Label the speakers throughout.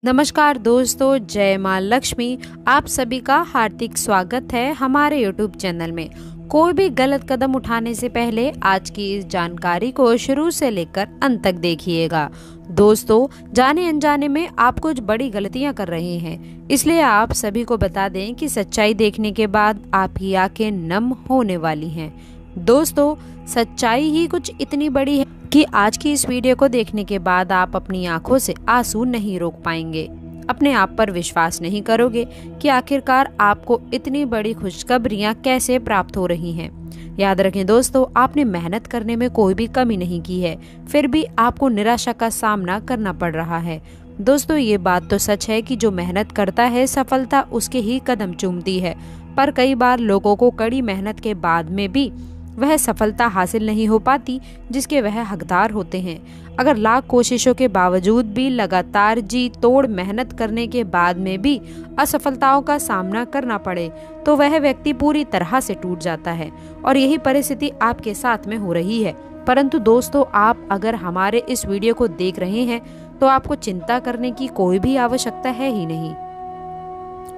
Speaker 1: नमस्कार दोस्तों, जय माँ लक्ष्मी। आप सभी का हार्दिक स्वागत है हमारे YouTube चैनल में। कोई भी गलत कदम उठाने से पहले आज की इस जानकारी को शुरू से लेकर अंत तक देखिएगा। दोस्तों, जाने अनजाने में आप कुछ बड़ी गलतियां कर रहे हैं, इसलिए आप सभी को बता दें कि सच्चाई देखने के बाद आपकी आंखें नम होने वाली हैं। दोस्तों, सच्चाई ही कुछ इतनी बड़ी है कि आज की इस वीडियो को देखने के बाद आप अपनी आंखों से आंसू नहीं रोक पाएंगे। अपने आप पर विश्वास नहीं करोगे कि आखिरकार आपको इतनी बड़ी खुशखबरियां कैसे प्राप्त हो रही हैं। याद रखें दोस्तों, आपने मेहनत करने में कोई भी कमी नहीं की है, फिर भी आपको निराशा का सामना करना पड़ रहा है। दोस्तों, ये बात तो सच है कि जो मेहनत करता है सफलता उसके ही कदम चूमती है, पर कई बार लोगों को कड़ी मेहनत के बाद में भी वह सफलता हासिल नहीं हो पाती जिसके वह हकदार होते हैं। अगर लाख कोशिशों के बावजूद भी लगातार जी तोड़ मेहनत करने के बाद में भी असफलताओं का सामना करना पड़े तो वह व्यक्ति पूरी तरह से टूट जाता है, और यही परिस्थिति आपके साथ में हो रही है। परंतु दोस्तों, आप अगर हमारे इस वीडियो को देख रहे हैं तो आपको चिंता करने की कोई भी आवश्यकता है ही नहीं।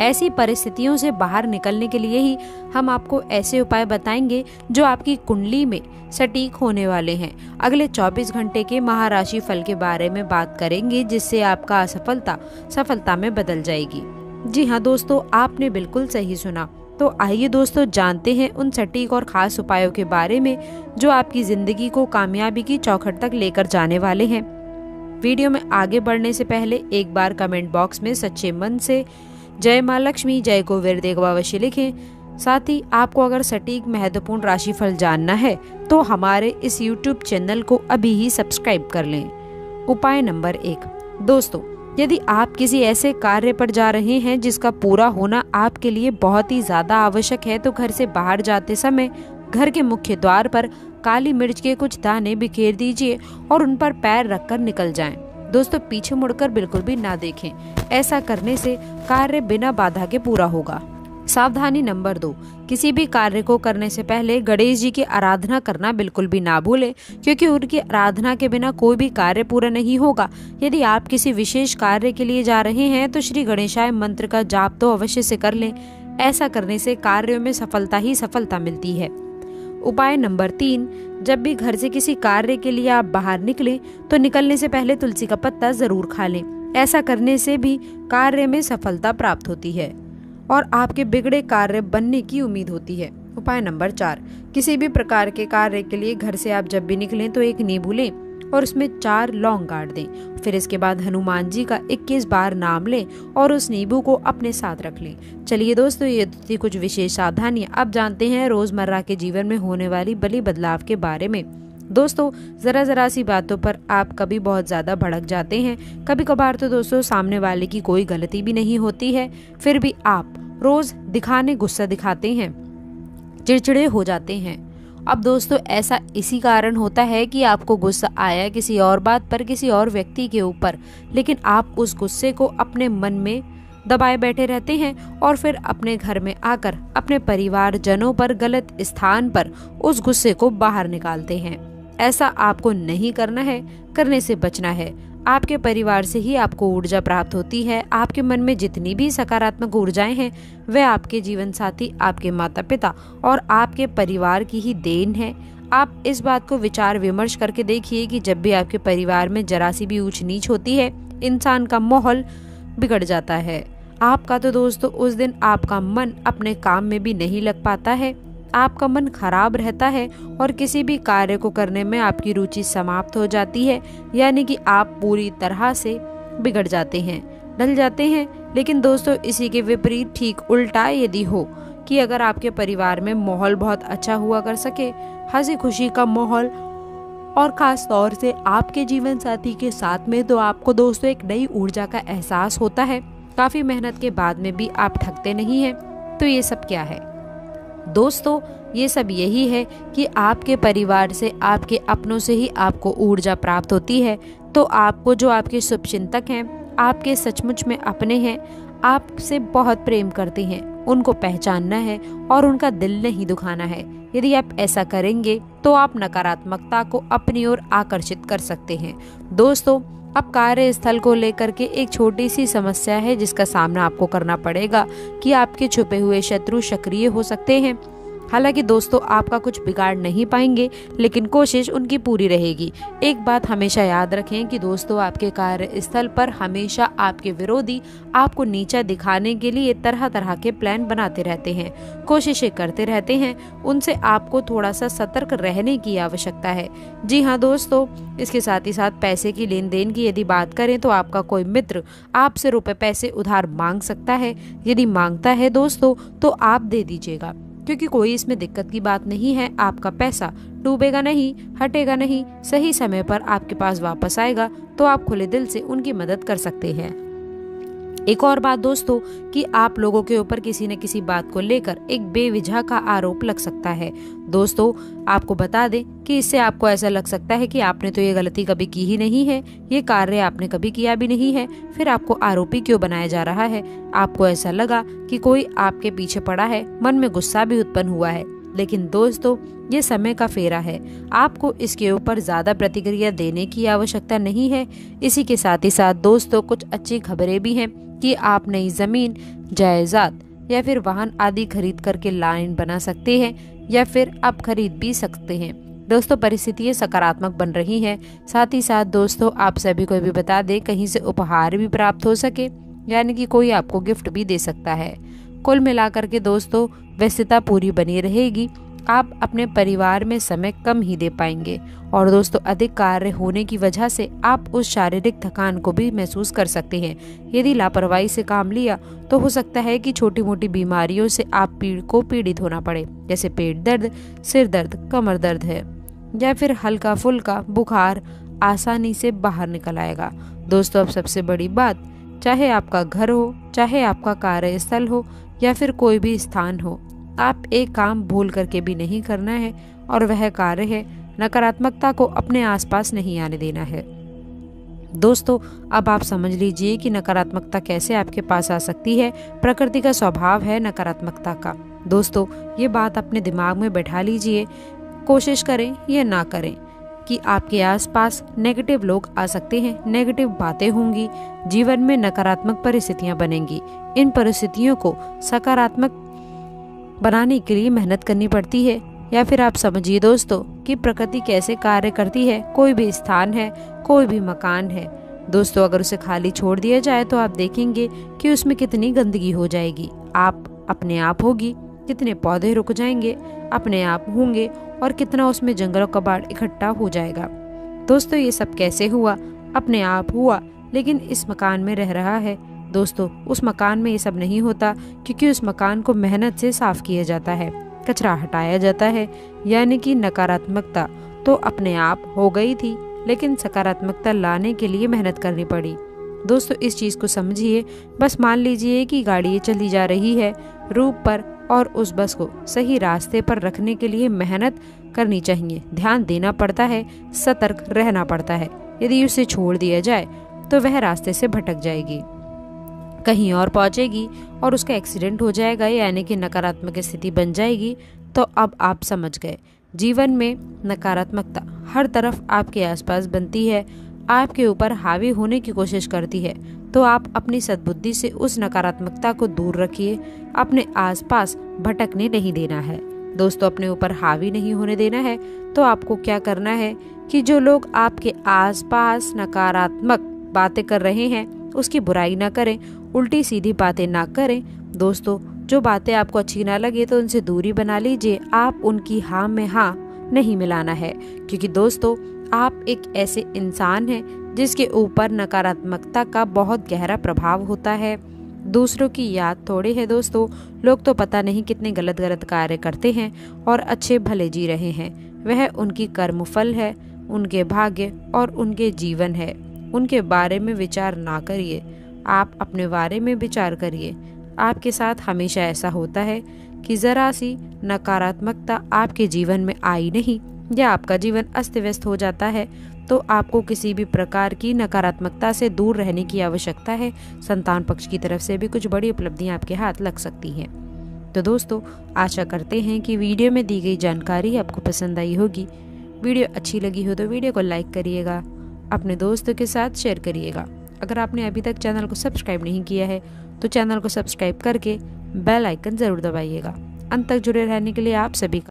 Speaker 1: ऐसी परिस्थितियों से बाहर निकलने के लिए ही हम आपको ऐसे उपाय बताएंगे जो आपकी कुंडली में सटीक होने वाले हैं। अगले 24 घंटे के महाराशि फल के बारे में बात करेंगे, जिससे आपका असफलता सफलता में बदल जाएगी। जी हाँ दोस्तों, आपने बिल्कुल सही सुना। तो आइए दोस्तों, जानते हैं उन सटीक और खास उपायों के बारे में जो आपकी जिंदगी को कामयाबी की चौखट तक लेकर जाने वाले हैं। वीडियो में आगे बढ़ने से पहले एक बार कमेंट बॉक्स में सच्चे मन से जय माँ लक्ष्मी, जय कुबेर देव अवश्य लिखें। साथ ही आपको अगर सटीक महत्वपूर्ण राशिफल जानना है तो हमारे इस YouTube चैनल को अभी ही सब्सक्राइब कर लें। उपाय नंबर 1। दोस्तों, यदि आप किसी ऐसे कार्य पर जा रहे हैं जिसका पूरा होना आपके लिए बहुत ही ज्यादा आवश्यक है, तो घर से बाहर जाते समय घर के मुख्य द्वार पर काली मिर्च के कुछ दाने बिखेर दीजिए और उन पर पैर रखकर निकल जाएं। दोस्तों, पीछे मुड़कर बिल्कुल भी ना देखें। ऐसा करने से कार्य बिना बाधा के पूरा होगा। सावधानी नंबर 2। किसी भी कार्य को करने से पहले गणेश जी की आराधना करना बिल्कुल भी ना भूलें, क्योंकि उनकी आराधना के बिना कोई भी कार्य पूरा नहीं होगा। यदि आप किसी विशेष कार्य के लिए जा रहे हैं तो श्री गणेशाय मंत्र का जाप तो अवश्य से कर लें। ऐसा करने से कार्यों में सफलता ही सफलता मिलती है। उपाय नंबर 3। जब भी घर से किसी कार्य के लिए आप बाहर निकलें तो निकलने से पहले तुलसी का पत्ता जरूर खा लें। ऐसा करने से भी कार्य में सफलता प्राप्त होती है और आपके बिगड़े कार्य बनने की उम्मीद होती है। उपाय नंबर 4। किसी भी प्रकार के कार्य के लिए घर से आप जब भी निकलें तो एक नींबू लें और उसमें 4 लौंग गाड़ दें। फिर इसके बाद हनुमान जी का 21 बार नाम लें और उस नींबू को अपने साथ रख लें। चलिए दोस्तों, ये थी कुछ विशेष सावधानियां। अब जानते हैं रोजमर्रा के जीवन में होने वाली बड़ी बदलाव के बारे में। दोस्तों, जरा सी बातों पर आप कभी बहुत ज्यादा भड़क जाते हैं। कभी कभार तो दोस्तों सामने वाले की कोई गलती भी नहीं होती है, फिर भी आप रोज गुस्सा दिखाते हैं, चिड़चिड़े हो जाते हैं। अब दोस्तों, ऐसा इसी कारण होता है कि आपको गुस्सा आया किसी और बात पर, किसी और व्यक्ति के ऊपर, लेकिन आप उस गुस्से को अपने मन में दबाए बैठे रहते हैं और फिर अपने घर में आकर अपने परिवारजनों पर गलत स्थान पर उस गुस्से को बाहर निकालते हैं। ऐसा आपको नहीं करना है, करने से बचना है। आपके परिवार से ही आपको ऊर्जा प्राप्त होती है। आपके मन में जितनी भी सकारात्मक ऊर्जाएं हैं वह आपके जीवन साथी, आपके माता पिता और आपके परिवार की ही देन है। आप इस बात को विचार विमर्श करके देखिए कि जब भी आपके परिवार में जरा सी भी ऊंच नीच होती है, इंसान का माहौल बिगड़ जाता है। आपका तो दोस्तों उस दिन आपका मन अपने काम में भी नहीं लग पाता है, आपका मन खराब रहता है और किसी भी कार्य को करने में आपकी रुचि समाप्त हो जाती है, यानी कि आप पूरी तरह से बिगड़ जाते हैं, ढल जाते हैं। लेकिन दोस्तों, इसी के विपरीत ठीक उल्टा यदि हो कि अगर आपके परिवार में माहौल बहुत अच्छा हुआ कर सके, हंसी खुशी का माहौल, और खास तौर से आपके जीवन साथी के साथ में, तो आपको दोस्तों एक नई ऊर्जा का एहसास होता है। काफी मेहनत के बाद में भी आप थकते नहीं हैं। तो ये सब क्या है दोस्तों? ये सब यही है कि आपके परिवार से, आपके अपनों से ही आपको ऊर्जा प्राप्त होती है। तो आपको जो आपके शुभचिंतक हैं, आपके सचमुच में अपने हैं, आपसे बहुत प्रेम करते हैं, उनको पहचानना है और उनका दिल नहीं दुखाना है। यदि आप ऐसा करेंगे तो आप नकारात्मकता को अपनी ओर आकर्षित कर सकते हैं। दोस्तों, अब कार्यस्थल को लेकर के एक छोटी सी समस्या है जिसका सामना आपको करना पड़ेगा कि आपके छुपे हुए शत्रु सक्रिय हो सकते हैं। हालांकि दोस्तों आपका कुछ बिगाड़ नहीं पाएंगे, लेकिन कोशिश उनकी पूरी रहेगी। एक बात हमेशा याद रखें कि दोस्तों आपके कार्यस्थल पर हमेशा आपके विरोधी आपको नीचा दिखाने के लिए तरह तरह के प्लान बनाते रहते हैं, कोशिशें करते रहते हैं। उनसे आपको थोड़ा सा सतर्क रहने की आवश्यकता है। जी हाँ दोस्तों, इसके साथ ही साथ पैसे की लेन देन की यदि बात करें तो आपका कोई मित्र आपसे रुपए पैसे उधार मांग सकता है। यदि मांगता है दोस्तों तो आप दे दीजिएगा, क्योंकि कोई इसमें दिक्कत की बात नहीं है। आपका पैसा डूबेगा नहीं, हटेगा नहीं, सही समय पर आपके पास वापस आएगा, तो आप खुले दिल से उनकी मदद कर सकते हैं। एक और बात दोस्तों कि आप लोगों के ऊपर किसी न किसी बात को लेकर एक बेवजह का आरोप लग सकता है। दोस्तों आपको बता दें कि इससे आपको ऐसा लग सकता है कि आपने तो ये गलती कभी की ही नहीं है, ये कार्य आपने कभी किया भी नहीं है, फिर आपको आरोपी क्यों बनाया जा रहा है। आपको ऐसा लगा कि कोई आपके पीछे पड़ा है, मन में गुस्सा भी उत्पन्न हुआ है। लेकिन दोस्तों ये समय का फेरा है, आपको इसके ऊपर ज्यादा प्रतिक्रिया देने की आवश्यकता नहीं है। इसी के साथ ही साथ दोस्तों कुछ अच्छी खबरें भी हैं कि आप नई जमीन, जायदाद या फिर वाहन आदि खरीद करके लाइन बना सकते हैं, या फिर आप खरीद भी सकते हैं। दोस्तों परिस्थितियां सकारात्मक बन रही हैं। साथ ही साथ दोस्तों आप सभी को भी बता दें कहीं से उपहार भी प्राप्त हो सके, यानी कि कोई आपको गिफ्ट भी दे सकता है। कुल मिलाकर के दोस्तों व्यस्तता पूरी बनी रहेगी। आप अपने परिवार में समय कम ही दे पाएंगे, और दोस्तों अधिक कार्य होने की वजह से आप उस शारीरिक थकान को भी महसूस कर सकते हैं। यदि लापरवाही से काम लिया तो हो सकता है कि छोटी मोटी बीमारियों से आप पीड़ित होना पड़े, जैसे पेट दर्द, सिर दर्द, कमर दर्द है, या फिर हल्का फुल्का बुखार आसानी से बाहर निकल आएगा। दोस्तों अब सबसे बड़ी बात, चाहे आपका घर हो, चाहे आपका कार्यस्थल हो, या फिर कोई भी स्थान हो, आप एक काम भूल करके भी नहीं करना है, और वह कार्य है नकारात्मकता को अपने आसपास नहीं आने देना है। दोस्तों अब आप समझ लीजिए कि नकारात्मकता कैसे आपके पास आ सकती है। प्रकृति का स्वभाव है नकारात्मकता का। दोस्तों ये बात अपने दिमाग में बैठा लीजिए, कोशिश करें या ना करें कि आपके आसपास नेगेटिव लोग आ सकते हैं, नेगेटिव बातें होंगी, जीवन में नकारात्मक परिस्थितियां बनेंगी। इन परिस्थितियों को सकारात्मक बनाने के लिए मेहनत करनी पड़ती है। या फिर आप समझिए दोस्तों कि प्रकृति कैसे कार्य करती है। कोई भी स्थान है, कोई भी मकान है दोस्तों, अगर उसे खाली छोड़ दिया जाए तो आप देखेंगे कि उसमें कितनी गंदगी हो जाएगी। आप अपने आप होगी, कितने पौधे रुक जाएंगे अपने आप होंगे, और कितना उसमें जंगल कबाड़ इकट्ठा हो जाएगा। दोस्तों ये सब कैसे हुआ? अपने आप हुआ, लेकिन इस मकान में रह रहा है। दोस्तों उस मकान में ये सब नहीं होता, क्योंकि उस मकान को मेहनत से साफ किया जाता है, कचरा हटाया जाता है। यानी कि नकारात्मकता तो अपने आप हो गई थी, लेकिन सकारात्मकता लाने के लिए मेहनत करनी पड़ी। दोस्तों इस चीज को समझिए। बस मान लीजिए कि गाड़ी चली जा रही है रूट पर, और उस बस को सही रास्ते पर रखने के लिए मेहनत करनी चाहिए, ध्यान देना पड़ता है, सतर्क रहना पड़ता है। यदि उसे छोड़ दिया जाए तो वह रास्ते से भटक जाएगी, कहीं और पहुंचेगी, और उसका एक्सीडेंट हो जाएगा, यानी कि नकारात्मक स्थिति बन जाएगी। तो अब आप समझ गए, जीवन में नकारात्मकता हर तरफ आपके आसपास बनती है, आपके ऊपर हावी होने की कोशिश करती है। तो आप अपनी सद्बुद्धि से उस नकारात्मकता को दूर रखिए, अपने आसपास भटकने नहीं देना है। दोस्तों अपने ऊपर हावी नहीं होने देना है। तो आपको क्या करना है कि जो लोग आपके आसपास नकारात्मक बातें कर रहे हैं उसकी बुराई ना करें, उल्टी सीधी बातें ना करें। दोस्तों जो बातें आपको अच्छी ना लगे तो उनसे दूरी बना लीजिए। आप उनकी हाँ में हाँ नहीं मिलाना है, क्योंकि दोस्तों आप एक ऐसे इंसान हैं जिसके ऊपर नकारात्मकता का बहुत गहरा प्रभाव होता है। दूसरों की याद थोड़ी है दोस्तों, लोग तो पता नहीं कितने गलत गलत कार्य करते हैं और अच्छे भले जी रहे हैं। वह उनकी कर्मफल है, उनके भाग्य और उनके जीवन है। उनके बारे में विचार ना करिए, आप अपने बारे में विचार करिए। आपके साथ हमेशा ऐसा होता है कि जरा सी नकारात्मकता आपके जीवन में आई नहीं या आपका जीवन अस्त व्यस्त हो जाता है, तो आपको किसी भी प्रकार की नकारात्मकता से दूर रहने की आवश्यकता है। संतान पक्ष की तरफ से भी कुछ बड़ी उपलब्धियां आपके हाथ लग सकती हैं। तो दोस्तों आशा करते हैं कि वीडियो में दी गई जानकारी आपको पसंद आई होगी। वीडियो अच्छी लगी हो तो वीडियो को लाइक करिएगा, अपने दोस्तों के साथ शेयर करिएगा। अगर आपने अभी तक चैनल को सब्सक्राइब नहीं किया है तो चैनल को सब्सक्राइब करके बेल आइकन ज़रूर दबाइएगा। अंत तक जुड़े रहने के लिए आप सभी का